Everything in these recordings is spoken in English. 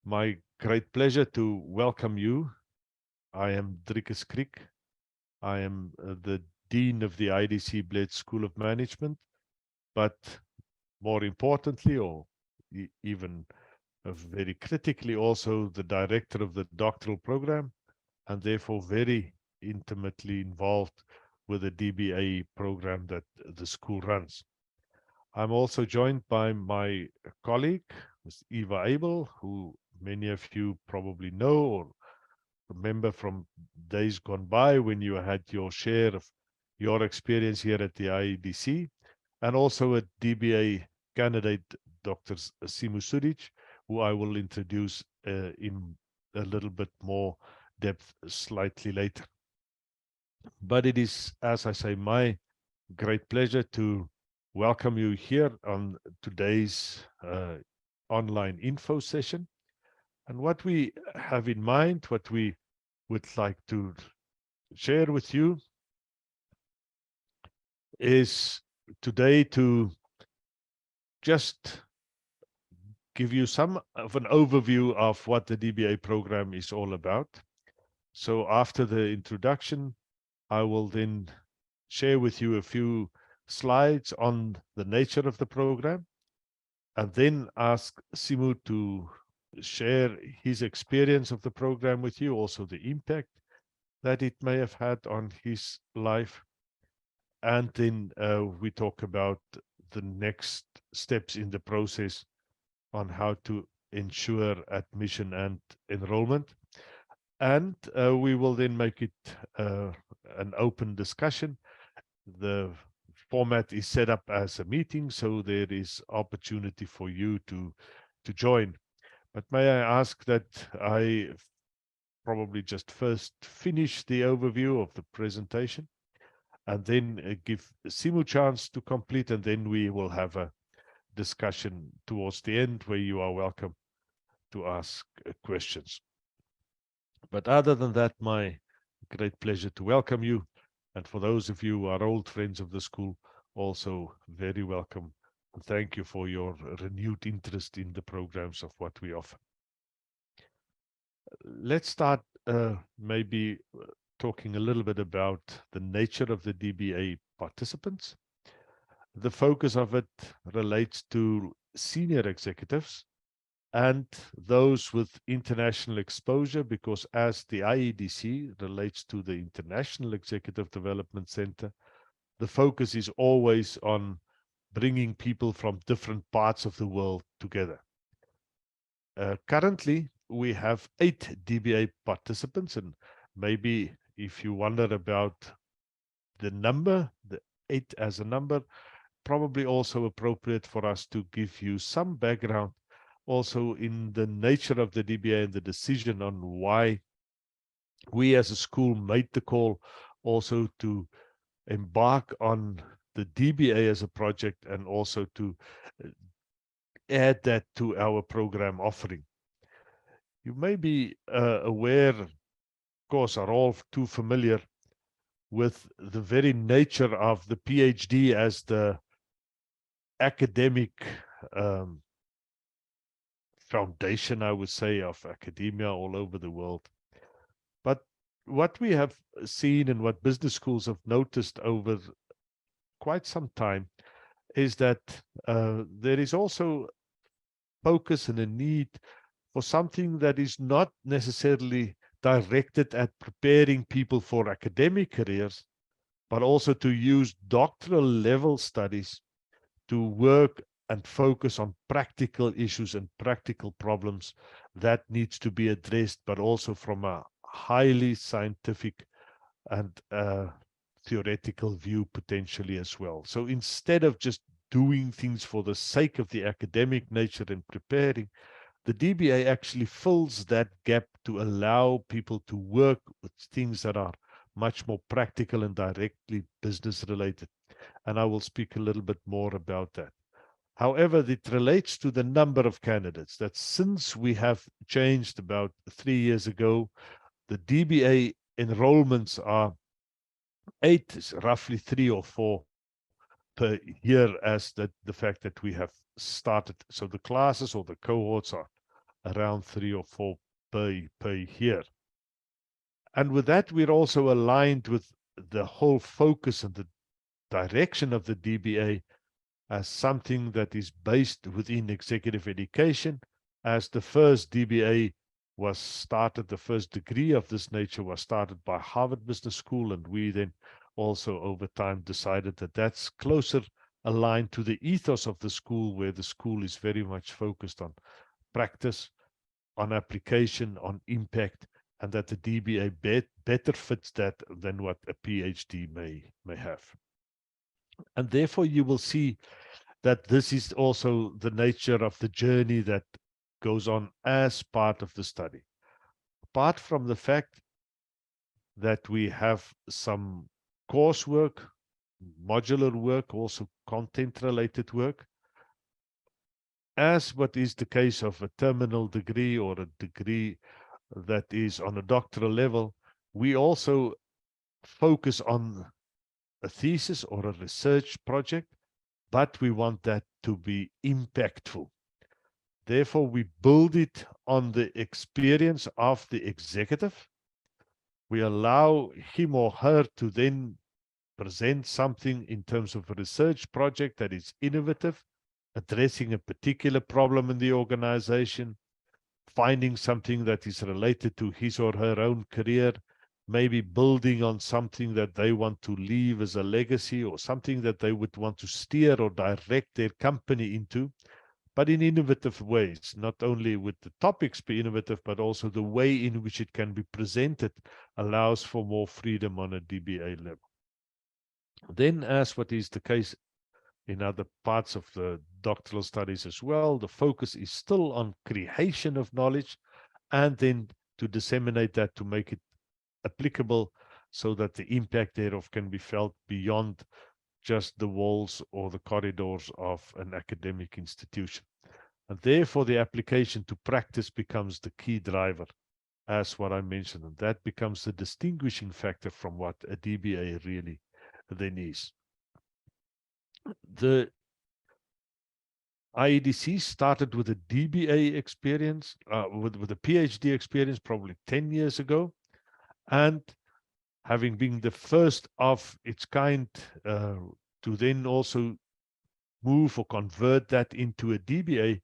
my great pleasure to welcome you. I am Drikus Kriek. I am the Dean of the IEDC-Bled School of Management, but more importantly, or even very critically, also the Director of the doctoral program, and therefore very intimately involved with the DBA program that the school runs. I'm also joined by my colleague, Ms. Eva Abel, who many of you probably know or remember from days gone by when you had your share of your experience here at the IEDC, and also a DBA candidate, Dr. Simo Suđić, who I will introduce in a little bit more depth slightly later. But it is, as I say, my great pleasure to welcome you here on today's online info session. And what we have in mind, what we would like to share with you is today to just give you some of an overview of what the DBA program is all about. So after the introduction, I will then share with you a few slides on the nature of the program, and then ask Simo to share his experience of the program with you, also the impact that it may have had on his life. And then we talk about the next steps in the process on how to ensure admission and enrollment. And we will then make it an open discussion. The format is set up as a meeting, so there is opportunity for you to join. But may I ask that I probably just first finish the overview of the presentation and then give Simo a chance to complete, and then we will have a discussion towards the end where you are welcome to ask questions. But other than that, my great pleasure to welcome you. And for those of you who are old friends of the school, also very welcome. And thank you for your renewed interest in the programs of what we offer. Let's start maybe talking a little bit about the nature of the DBA participants. The focus of it relates to senior executives and those with international exposure, because as the IEDC relates to the International Executive Development Center, the focus is always on bringing people from different parts of the world together. Currently, we have 8 DBA participants, and maybe if you wonder about the number, the 8 as a number, probably also appropriate for us to give you some background also in the nature of the DBA and the decision on why we as a school made the call also to embark on the DBA as a project, and also to add that to our program offering. You may be aware, of course, are all too familiar with the very nature of the PhD as the academic foundation, I would say, of academia all over the world. But what we have seen and what business schools have noticed over quite some time is that there is also focus and a need for something that is not necessarily directed at preparing people for academic careers, but also to use doctoral level studies to work and focus on practical issues and practical problems that needs to be addressed, but also from a highly scientific and theoretical view potentially as well. So instead of just doing things for the sake of the academic nature and preparing, the DBA actually fills that gap to allow people to work with things that are much more practical and directly business related. And I will speak a little bit more about that. However, it relates to the number of candidates that since we have changed about 3 years ago, the DBA enrollments are 8, roughly 3 or 4 per year, as the fact that we have started. So the classes or the cohorts are around 3 or 4 per year. And with that, we're also aligned with the whole focus and the direction of the DBA as something that is based within executive education, as the first DBA was started, the first degree of this nature was started by Harvard Business School, and we then also over time decided that that's closer aligned to the ethos of the school, where the school is very much focused on practice, on application, on impact, and that the DBA better fits that than what a PhD may have. And therefore, you will see that this is also the nature of the journey that goes on as part of the study. Apart from the fact that we have some coursework, modular work, also content-related work, as what is the case of a terminal degree or a degree that is on a doctoral level, we also focus on a thesis or a research project, but we want that to be impactful. Therefore, we build it on the experience of the executive. We allow him or her to then present something in terms of a research project that is innovative, addressing a particular problem in the organization, finding something that is related to his or her own career, maybe building on something that they want to leave as a legacy or something that they would want to steer or direct their company into, but in innovative ways. Not only would the topics be innovative, but also the way in which it can be presented allows for more freedom on a DBA level. Then, as what is the case in other parts of the doctoral studies as well, the focus is still on creation of knowledge and then to disseminate that to make it applicable so that the impact thereof can be felt beyond just the walls or the corridors of an academic institution. And therefore, the application to practice becomes the key driver, as what I mentioned, and that becomes the distinguishing factor from what a DBA really then is. The IEDC started with a DBA experience, with a PhD experience probably 10 years ago, and having been the first of its kind to then also move or convert that into a DBA,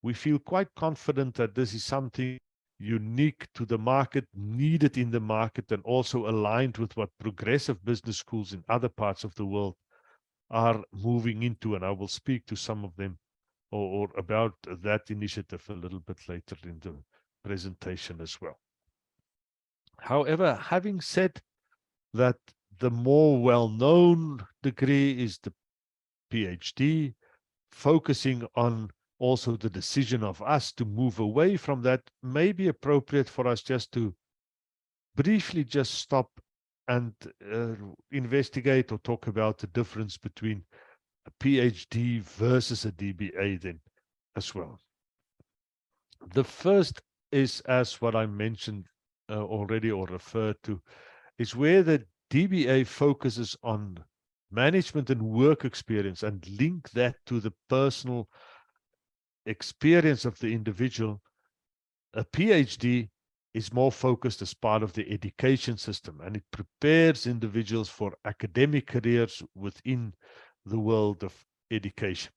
we feel quite confident that this is something unique to the market, needed in the market, and also aligned with what progressive business schools in other parts of the world are moving into. And I will speak to some of them or about that initiative a little bit later in the presentation as well. However, having said that, the more well-known degree is the PhD, focusing on also the decision of us to move away from that, may be appropriate for us just to briefly just stop and investigate or talk about the difference between a PhD versus a DBA then as well. The first is, as what I mentioned already or referred to, is where the DBA focuses on management and work experience and link that to the personal experience of the individual. A PhD is more focused as part of the education system, and it prepares individuals for academic careers within the world of education.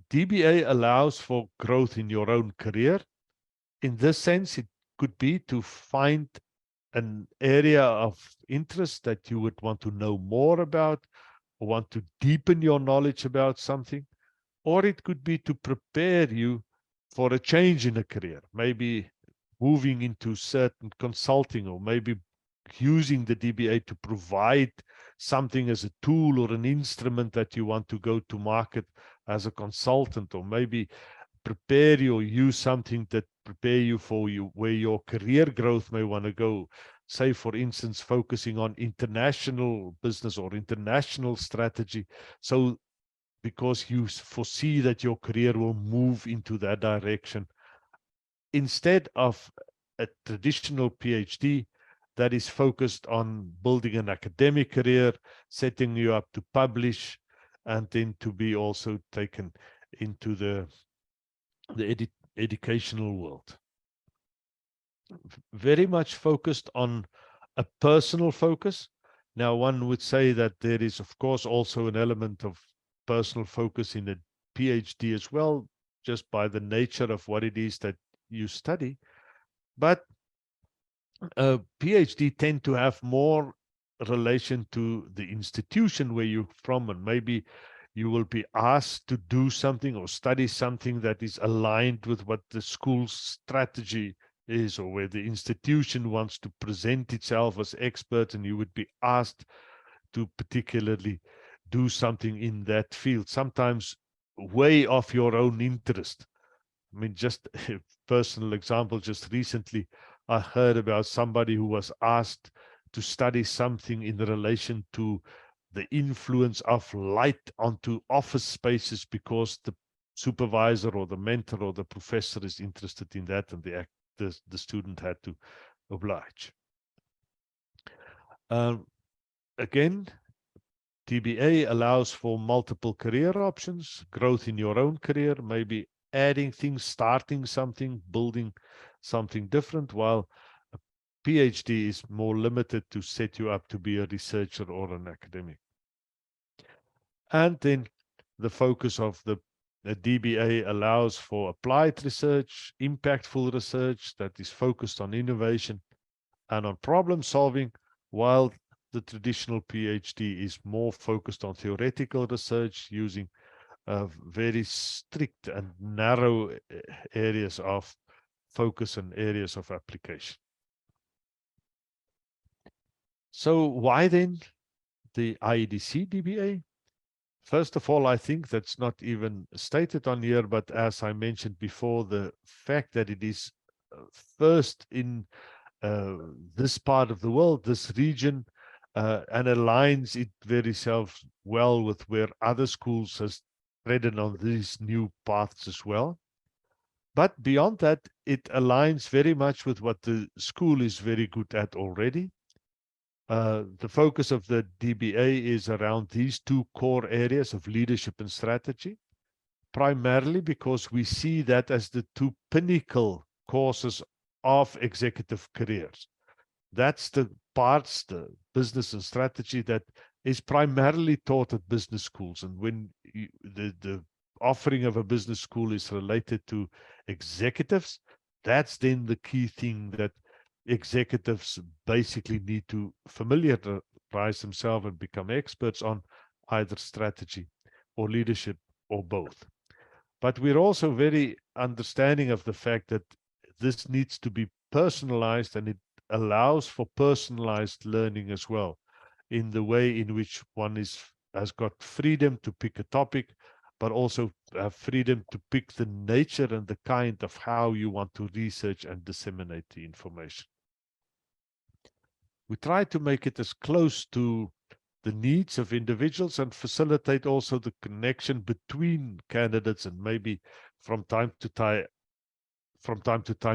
DBA allows for growth in your own career. In this sense, it could be to find an area of interest that you would want to know more about or want to deepen your knowledge about something, or it could be to prepare you for a change in a career, maybe moving into certain consulting, or maybe using the DBA to provide something as a tool or an instrument that you want to go to market as a consultant, or maybe prepare you or use something that prepare you for where your career growth may want to go. Say, for instance, focusing on international business or international strategy. So because you foresee that your career will move into that direction, instead of a traditional PhD that is focused on building an academic career, setting you up to publish, and then to be also taken into the the educational world. Very much focused on a personal focus. Now, one would say that there is, of course, also an element of personal focus in a PhD as well, just by the nature of what it is that you study. But a PhD tend to have more relation to the institution where you're from, and maybe you will be asked to do something or study something that is aligned with what the school's strategy is, or where the institution wants to present itself as expert, and you would be asked to particularly do something in that field, sometimes way off your own interest. I mean, just a personal example, just recently I heard about somebody who was asked to study something in relation to the influence of light onto office spaces because the supervisor or the mentor or the professor is interested in that, and the student had to oblige. Again, DBA allows for multiple career options, growth in your own career, maybe adding things, starting something, building something different, while a PhD is more limited to set you up to be a researcher or an academic. And then the focus of the DBA allows for applied research, impactful research that is focused on innovation and on problem solving, while the traditional PhD is more focused on theoretical research using very strict and narrow areas of focus and areas of application. So why then the IEDC DBA? First of all, I think that's not even stated on here, but as I mentioned before, the fact that it is first in this part of the world, this region, and aligns it very well with where other schools has treaded on these new paths as well. But beyond that, it aligns very much with what the school is very good at already. The focus of the DBA is around these two core areas of leadership and strategy, primarily because we see that as the two pinnacle courses of executive careers. That's the parts, the business and strategy, that is primarily taught at business schools. And when the offering of a business school is related to executives, that's then the key thing that executives basically need to familiarize themselves and become experts on, either strategy or leadership or both. But we're also very understanding of the fact that this needs to be personalized, and it allows for personalized learning as well, in the way in which one has got freedom to pick a topic, but also have freedom to pick the nature and the kind of how you want to research and disseminate the information. We try to make it as close to the needs of individuals and facilitate also the connection between candidates, and maybe from time to time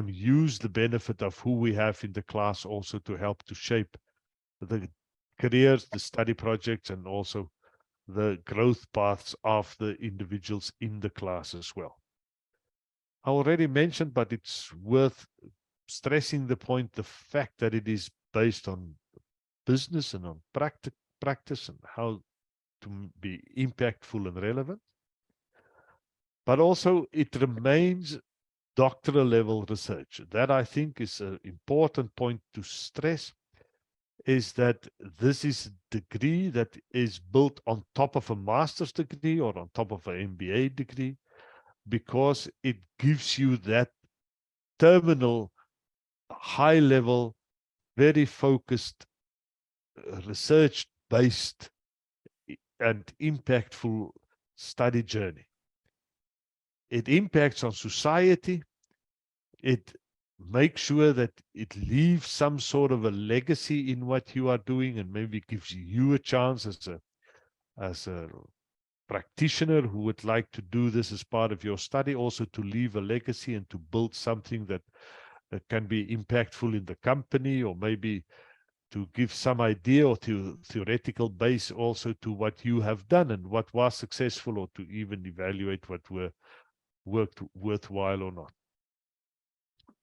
use the benefit of who we have in the class also to help to shape the careers, the study projects, and also the growth paths of the individuals in the class as well. I already mentioned, but it's worth stressing the point, the fact that it is based on business and on practice and how to be impactful and relevant. But also it remains doctoral level research. That, I think, is an important point to stress, is that this is a degree that is built on top of a master's degree or on top of an MBA degree, because it gives you that terminal, high level, very focused, research-based and impactful study journey. It impacts on society. It makes sure that it leaves some sort of a legacy in what you are doing, and maybe gives you a chance as a practitioner who would like to do this as part of your study, also to leave a legacy and to build something that can be impactful in the company, or maybe to give some idea or theoretical base also to what you have done and what was successful, or to even evaluate what worthwhile or not.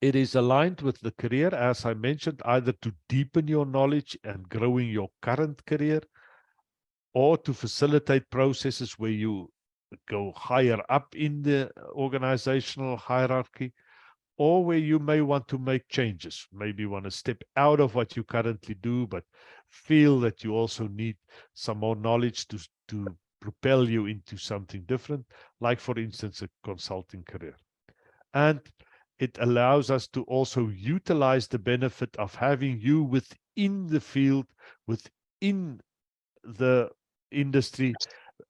It is aligned with the career, as I mentioned, either to deepen your knowledge and growing your current career, or to facilitate processes where you go higher up in the organizational hierarchy, or where you may want to make changes, maybe want to step out of what you currently do, but feel that you also need some more knowledge to propel you into something different, like, for instance, a consulting career. And it allows us to also utilize the benefit of having you within the field, within the industry,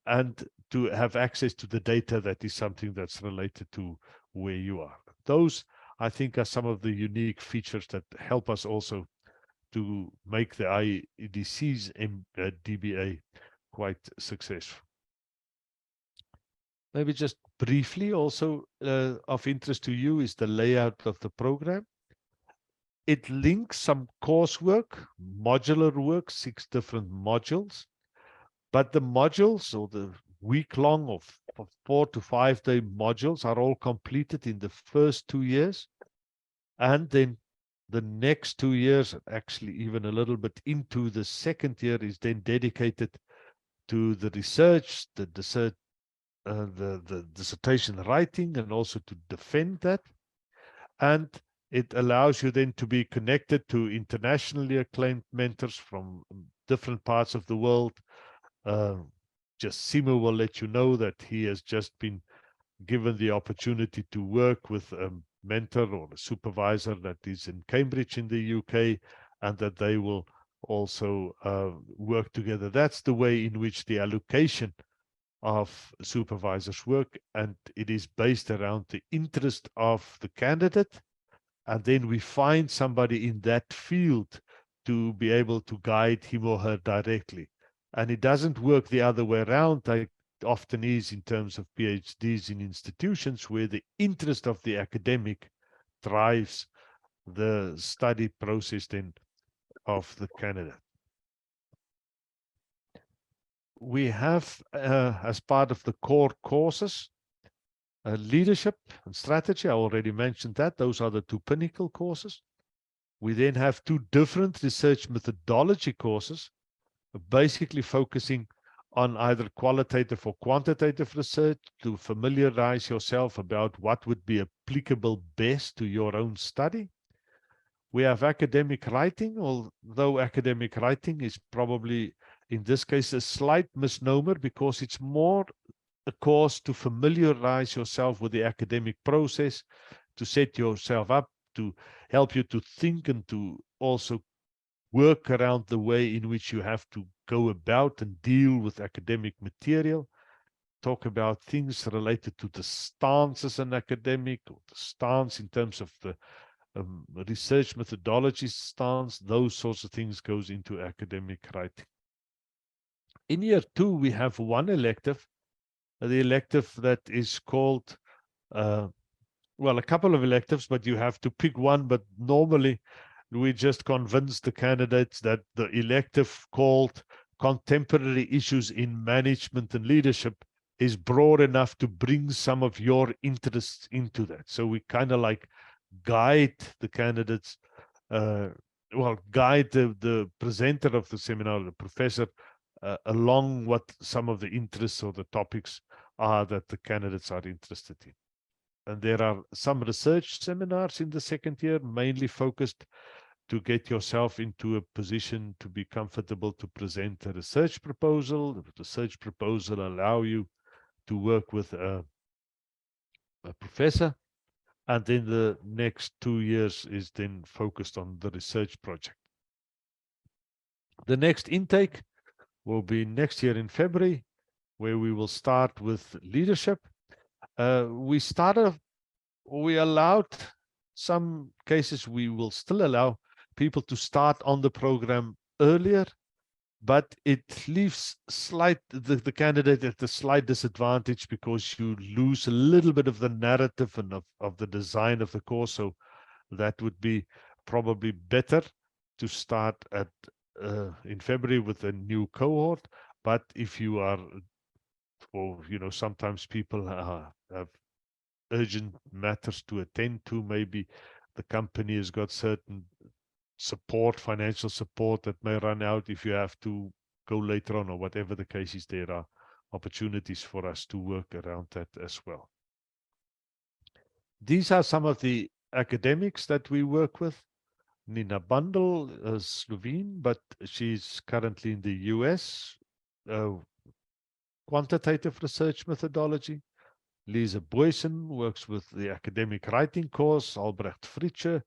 and to have access to the data that is something that's related to where you are. Those, I think, are some of the unique features that help us also to make the IEDC's DBA quite successful. Maybe just briefly also of interest to you is the layout of the program. It links some coursework, modular work, 6 different modules, but the modules, or the week-long or 4 to 5 day modules, are all completed in the first 2 years. And then the next 2 years, actually even a little bit into the second year, is then dedicated to the research, the dissertation writing, and also to defend that. And it allows you then to be connected to internationally acclaimed mentors from different parts of the world. Just Simo will let you know that he has just been given the opportunity to work with a mentor or a supervisor that is in Cambridge in the UK, and that they will also work together. That's the way in which the allocation of supervisors work, and it is based around the interest of the candidate, and then we find somebody in that field to be able to guide him or her directly. And it doesn't work the other way around, like it often is in terms of PhDs in institutions, where the interest of the academic drives the study process then of the candidate. We have, as part of the core courses, leadership and strategy. I already mentioned that. Those are the 2 pinnacle courses. We then have 2 different research methodology courses, basically focusing on either qualitative or quantitative research to familiarize yourself about what would be applicable best to your own study. We have academic writing, although academic writing is probably, in this case, a slight misnomer, because it's more a course to familiarize yourself with the academic process, to set yourself up, to help you to think, and to also work around the way in which you have to go about and deal with academic material, talk about things related to the stance as an academic, or the stance in terms of the research methodology stance. Those sorts of things goes into academic writing. In year 2, we have 1 elective, the elective that is called, well, a couple of electives, but you have to pick one. But normally we just convince the candidates that the elective called Contemporary Issues in Management and Leadership is broad enough to bring some of your interests into that. So we kind of like guide the candidates, guide the presenter of the seminar, the professor, along what some of the interests or the topics are that the candidates are interested in. And there are some research seminars in the second year, mainly focused to get yourself into a position to be comfortable to present a research proposal. The research proposal allow you to work with a professor. And then the next 2 years is then focused on the research project. The next intake will be next year in February, where we will start with leadership. We allowed, some cases we will still allow people to start on the program earlier, but it leaves the candidate at a slight disadvantage, because you lose a little bit of the narrative and of the design of the course. So that would be probably better to start at in February with a new cohort. But if you are, or sometimes people have urgent matters to attend to. Maybe the company has got certain support, financial support that may run out if you have to go later on, or whatever the case is. There are opportunities for us to work around that as well. These are some of the academics that we work with. Nina Bundle is Slovene, but she's currently in the US. Quantitative research methodology. Lisa Boysen works with the academic writing course. Albrecht Fritsche,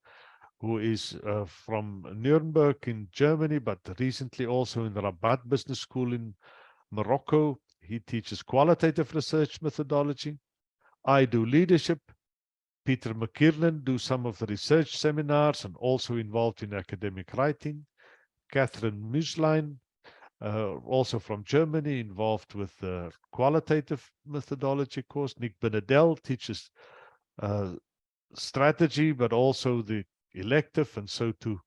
who is from Nuremberg in Germany, but recently also in Rabat Business School in Morocco. He teaches qualitative research methodology. I do leadership. Peter McKiernan do some of the research seminars and also involved in academic writing. Catherine Müslein, also from Germany, involved with the qualitative methodology course. Nick Benedel teaches strategy, but also the elective, and so to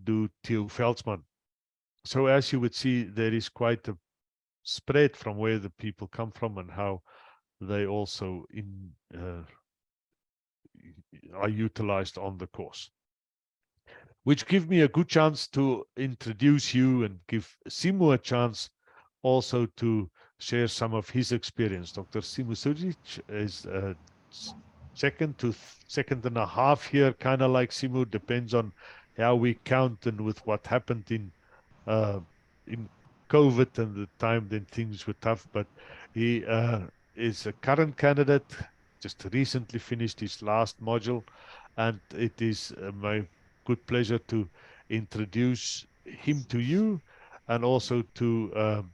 do Theo Veldsman. So as you would see, there is quite a spread from where the people come from and how they also are utilized on the course. Which gives me a good chance to introduce you and give Simo a chance also to share some of his experience. Dr. Simo Suđić is second and a half year, kind of like Simo, depends on how we count and with what happened in COVID and the time then things were tough. But he is a current candidate, just recently finished his last module, and it is my good pleasure to introduce him to you, and also to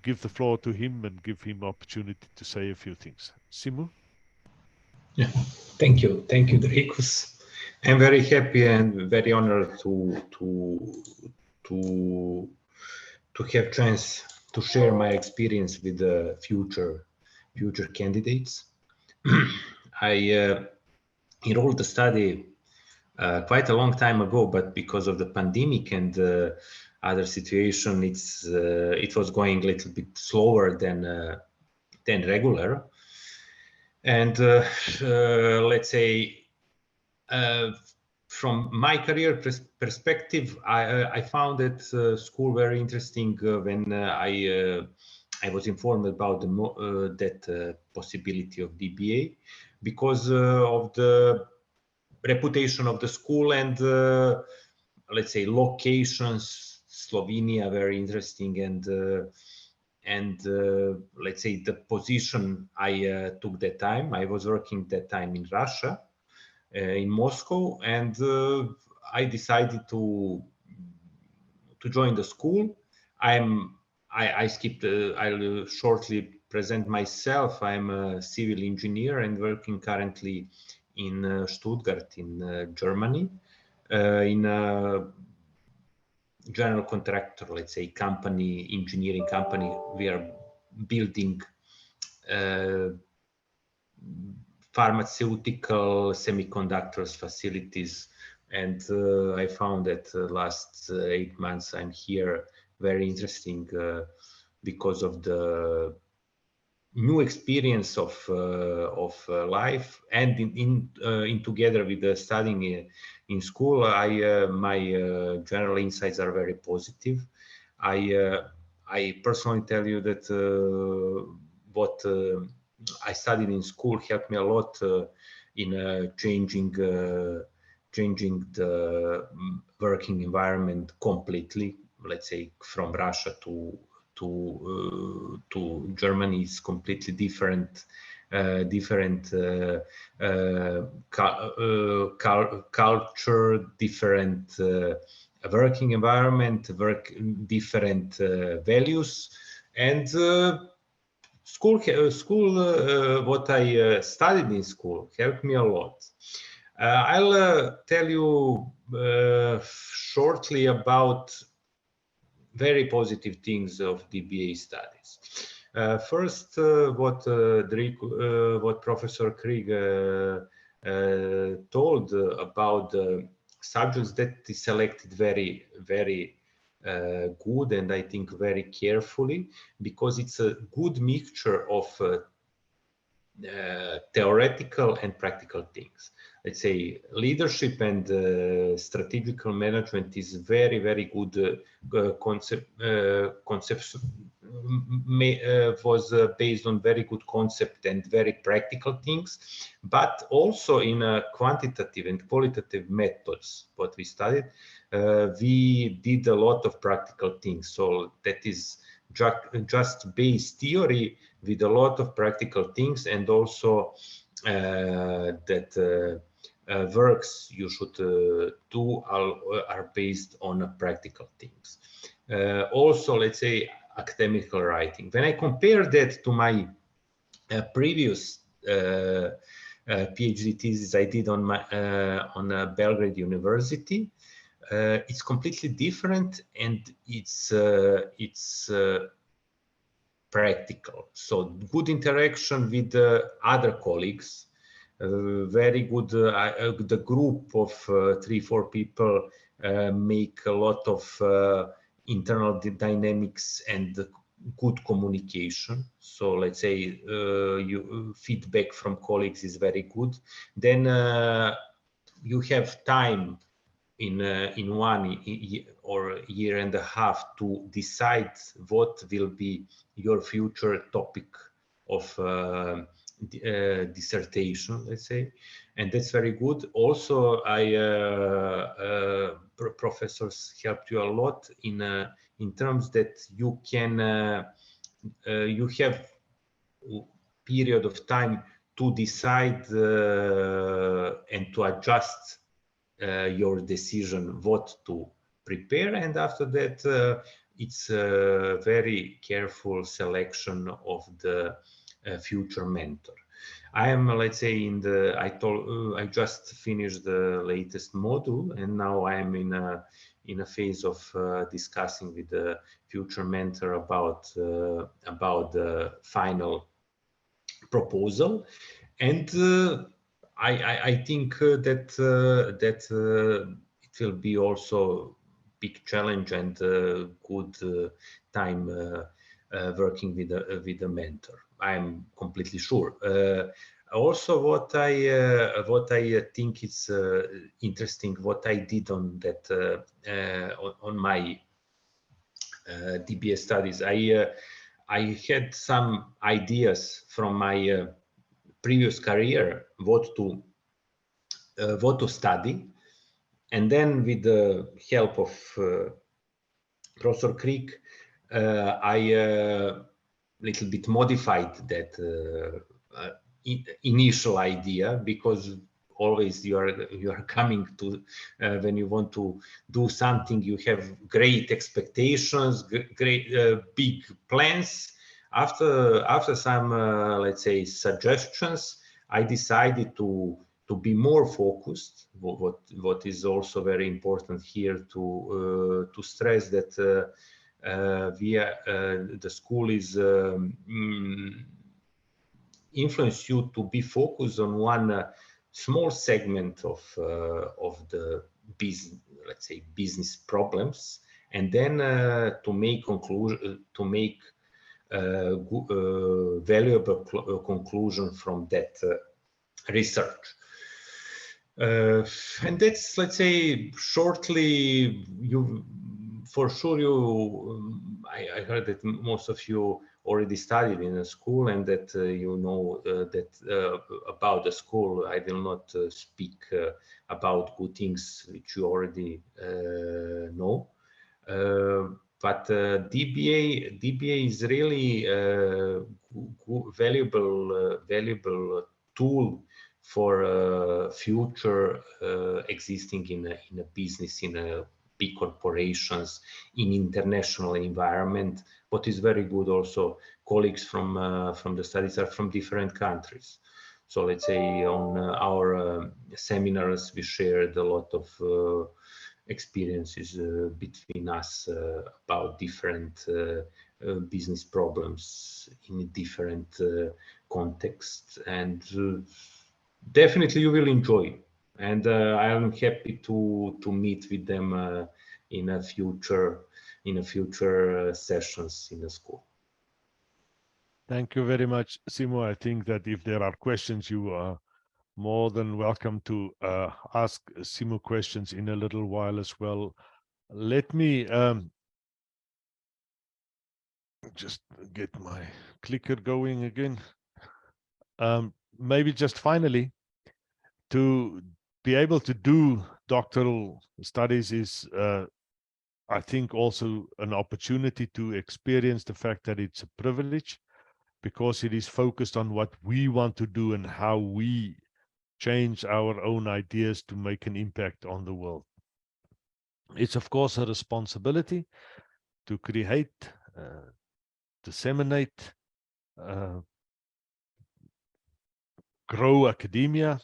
give the floor to him and give him opportunity to say a few things. Simo? Yeah, thank you, Drikus. I'm very happy and very honored to have chance to share my experience with the future candidates. I enrolled the study quite a long time ago, but because of the pandemic and other situation, it was going a little bit slower than regular. And let's say, from my career perspective, I found that school very interesting when I was informed about that possibility of DBA, because of the reputation of the school and let's say locations. Slovenia very interesting, and let's say the position I took that time. I was working that time in Russia, in Moscow, and I decided to join the school. I skipped. I'll shortly present myself. I'm a civil engineer and working currently in Stuttgart in Germany, in a general contractor, let's say, company, engineering company. We are building pharmaceutical semiconductors facilities, and I found that last 8 months I'm here. Very interesting because of the new experience of life, and in together with the studying in school, my general insights are very positive. I personally tell you that what I studied in school helped me a lot in changing the working environment completely. Let's say from Russia to Germany is completely different culture, different working environment, different values, and school what I studied in school helped me a lot. I'll tell you shortly about very positive things of DBA studies. First, what Professor Kriek told about the subjects that he selected very good, and I think very carefully, because it's a good mixture of theoretical and practical things. Let's say leadership and strategical management is very, very good concept. Was based on very good concept and very practical things, but also in quantitative and qualitative methods. What we studied, we did a lot of practical things. So that is just base theory with a lot of practical things, and also that works you should do are based on practical things. Also, let's say academical writing. When I compare that to my previous PhD thesis I did on my on Belgrade University, it's completely different, and it's practical. So good interaction with other colleagues, very good. The group of 3-4 people make a lot of internal dynamics and good communication. So let's say feedback from colleagues is very good. Then you have time in 1 or year and a half to decide what will be your future topic of dissertation, let's say, and that's very good. Also, professors helped you a lot in terms that you can you have period of time to decide and to adjust your decision what to prepare, and after that it's a very careful selection of the future mentor. I am, let's say, in the I just finished the latest module, and now I am in a phase of discussing with the future mentor about the final proposal, and I think that it will be also big challenge and good time working with the mentor. I'm completely sure. Also, what I think is interesting, what I did on that on my DBA studies, I had some ideas from my previous career what to study, and then with the help of Professor Kriek, I little bit modified that initial idea, because always you are coming to when you want to do something, you have great expectations, great big plans. After some let's say suggestions, I decided to be more focused. What is also very important here to stress that the school is influence you to be focused on one small segment of the business, let's say business problems, and then to make valuable conclusion from that research. And that's, let's say, shortly, I heard that most of you already studied in a school, and that you know that about the school. I will not speak about good things which you already know. But DBA is really a valuable tool for future existing in a business, in a big corporations, in international environment. What is very good also, colleagues from the studies are from different countries. So let's say on our seminars we shared a lot of experiences between us about different business problems in different contexts, and definitely you will enjoy. And I am happy to meet with them in a future sessions in the school. Thank you very much, Simo. I think that if there are questions, you are more than welcome to ask Simo questions in a little while as well. Let me just get my clicker going again. Maybe just finally, to be able to do doctoral studies is, I think, also an opportunity to experience the fact that it's a privilege, because it is focused on what we want to do and how we change our own ideas to make an impact on the world. It's, of course, a responsibility to create, disseminate, grow academia,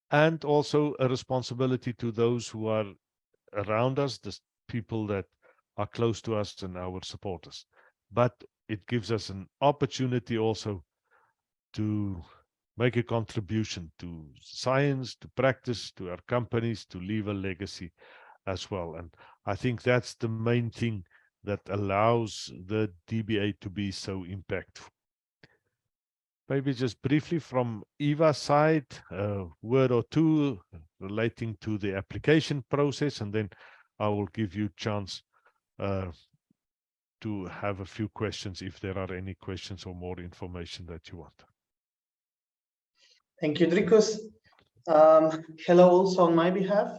and also a responsibility to those who are around us, the people that are close to us and our supporters. But it gives us an opportunity also to make a contribution to science, to practice, to our companies, to leave a legacy as well. And I think that's the main thing that allows the DBA to be so impactful. Maybe just briefly from Eva's side, a word or two relating to the application process, and then I will give you a chance to have a few questions if there are any questions or more information that you want. Thank you, Drikus. Hello also on my behalf.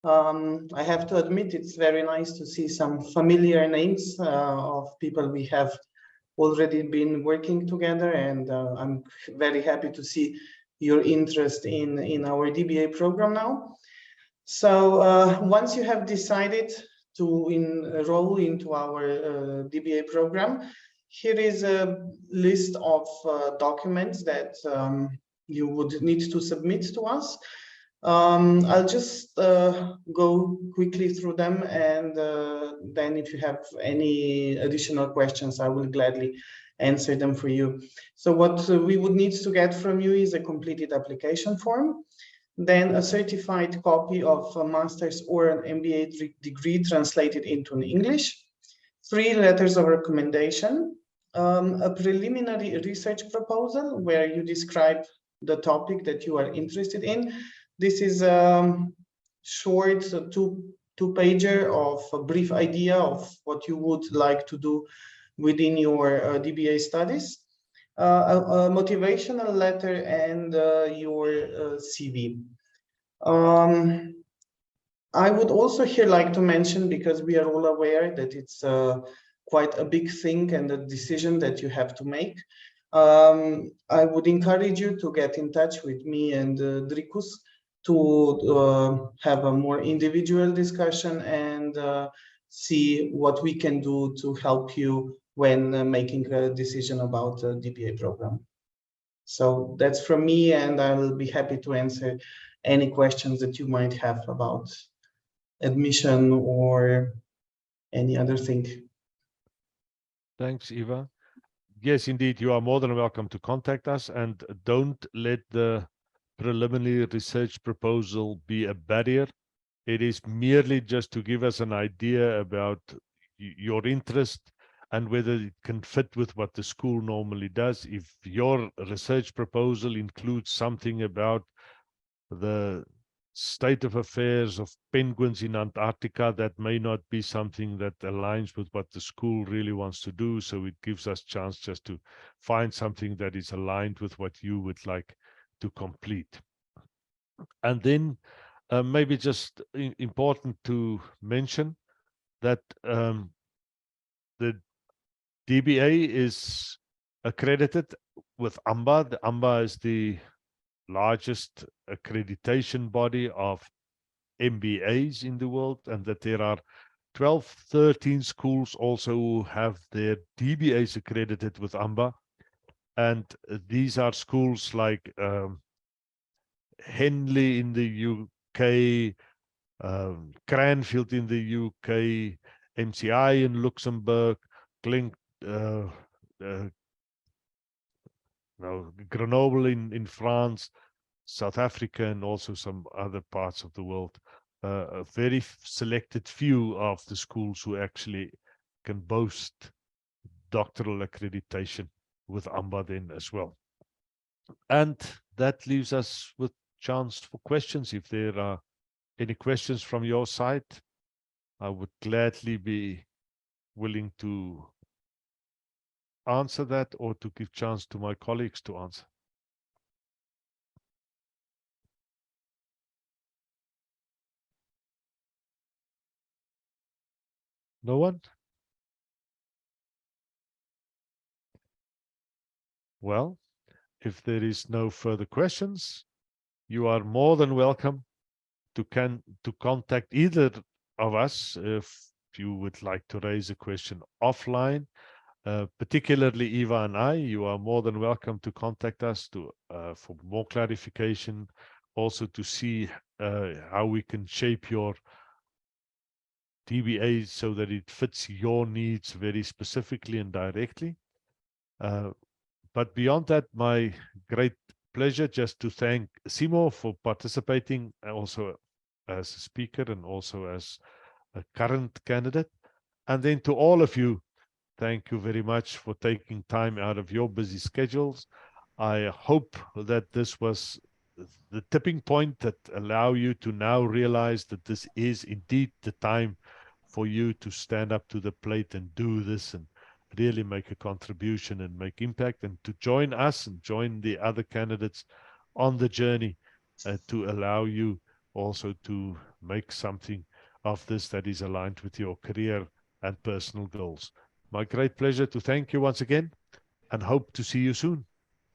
I have to admit it's very nice to see some familiar names of people we have already been working together, and I'm very happy to see your interest in our DBA program now. So once you have decided to enroll into our DBA program, here is a list of documents that you would need to submit to us. I'll just go quickly through them, and then if you have any additional questions, I will gladly answer them for you. So what we would need to get from you is a completed application form, then a certified copy of a master's or an MBA degree translated into English, 3 letters of recommendation, a preliminary research proposal where you describe the topic that you are interested in. This is a short two-pager of a brief idea of what you would like to do within your DBA studies, a motivational letter, and your CV. I would also here like to mention, because we are all aware that it's quite a big thing and a decision that you have to make, I would encourage you to get in touch with me and Drikus to have a more individual discussion and see what we can do to help you when making a decision about the DBA program. So that's from me, and I will be happy to answer any questions that you might have about admission or any other thing. Thanks, Eva. Yes, indeed, you are more than welcome to contact us, and don't let the preliminary research proposal be a barrier. It is merely just to give us an idea about your interest and whether it can fit with what the school normally does. If your research proposal includes something about the state of affairs of penguins in Antarctica, that may not be something that aligns with what the school really wants to do. So it gives us a chance just to find something that is aligned with what you would like to complete. And then maybe just important to mention that the DBA is accredited with AMBA. The AMBA is the largest accreditation body of MBAs in the world, and that there are 12, 13 schools also who have their DBAs accredited with AMBA. And these are schools like Henley in the UK, Cranfield in the UK, MCI in Luxembourg, Grenoble in France, South Africa, and also some other parts of the world. A very selected few of the schools who actually can boast doctoral accreditation with AMBA then as well. And that leaves us with chance for questions. If there are any questions from your side, I would gladly be willing to answer that or to give chance to my colleagues to answer. No one? Well, if there is no further questions, you are more than welcome to contact either of us if you would like to raise a question offline. Particularly Eva and I, you are more than welcome to contact us for more clarification, also to see how we can shape your DBA so that it fits your needs very specifically and directly. But beyond that, my great pleasure just to thank Simo for participating also as a speaker and also as a current candidate. And then to all of you, thank you very much for taking time out of your busy schedules. I hope that this was the tipping point that allow you to now realize that this is indeed the time for you to stand up to the plate and do this and really make a contribution and make impact, and to join us and join the other candidates on the journey to allow you also to make something of this that is aligned with your career and personal goals. My great pleasure to thank you once again and hope to see you soon.